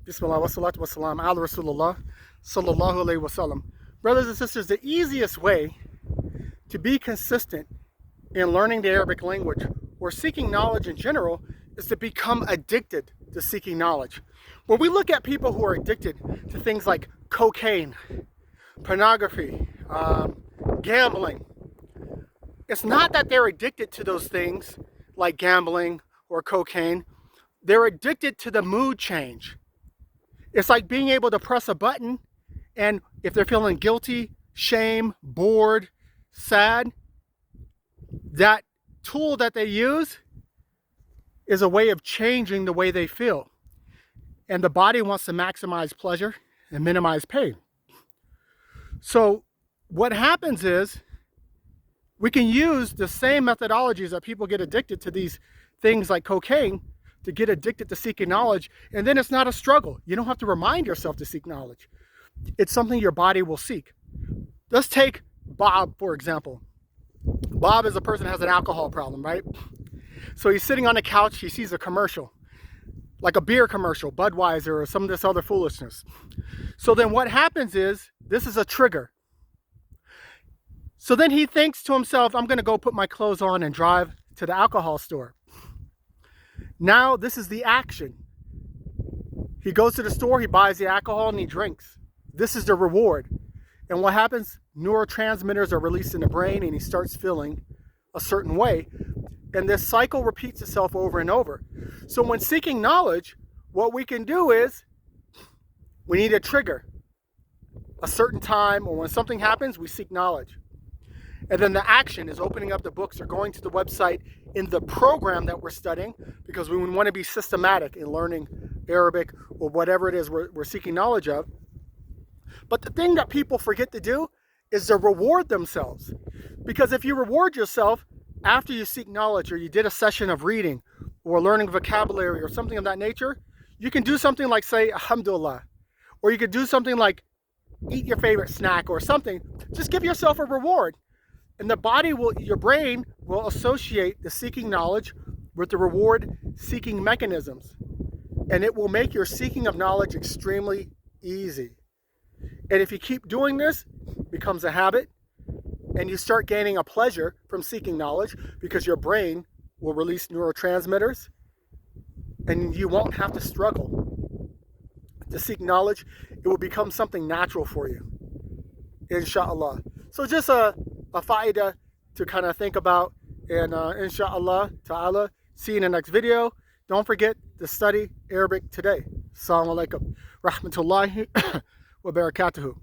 Bismillah wa salatu wa salam ala Rasulullah sallallahu alayhi wa sallam. Brothers and sisters, the easiest way to be consistent in learning the Arabic language or seeking knowledge in general is to become addicted to seeking knowledge. When we look at people who are addicted to things like cocaine, pornography, gambling, it's not that they're addicted to those things like gambling or cocaine. They're addicted to the mood change. It's like being able to press a button, and if they're feeling guilty, shame, bored, sad, that tool that they use is a way of changing the way they feel. And the body wants to maximize pleasure and minimize pain. So what happens is we can use the same methodologies that people get addicted to these things like cocaine to get addicted to seeking knowledge, and then it's not a struggle. You don't have to remind yourself to seek knowledge. It's something your body will seek. Let's take Bob, for example. Bob is a person who has an alcohol problem, right? So he's sitting on the couch, he sees a commercial, like a beer commercial, Budweiser or some of this other foolishness. So then what happens is, this is a trigger. So then he thinks to himself, I'm gonna go put my clothes on and drive to the alcohol store. Now this is the action. He goes to the store, he buys the alcohol and he drinks. This is the reward. And what happens? Neurotransmitters are released in the brain and he starts feeling a certain way. And this cycle repeats itself over and over. So when seeking knowledge, what we can do is we need a trigger. A certain time, or when something happens, we seek knowledge. And then the action is opening up the books or going to the website in the program that we're studying, because we want to be systematic in learning Arabic or whatever it is we're seeking knowledge of. But the thing that people forget to do is to reward themselves. Because if you reward yourself after you seek knowledge, or you did a session of reading or learning vocabulary or something of that nature, you can do something like say, Alhamdulillah. Or you could do something like eat your favorite snack or something. Just give yourself a reward. And the body will, your brain will associate the seeking knowledge with the reward seeking mechanisms. And it will make your seeking of knowledge extremely easy. And if you keep doing this, it becomes a habit, and you start gaining a pleasure from seeking knowledge because your brain will release neurotransmitters and you won't have to struggle to seek knowledge. It will become something natural for you, inshallah. So just a faida to kind of think about, and inshallah ta'ala, see you in the next video. Don't forget to study Arabic today. Assalamu alaikum rahmatullahi wa barakatuhu.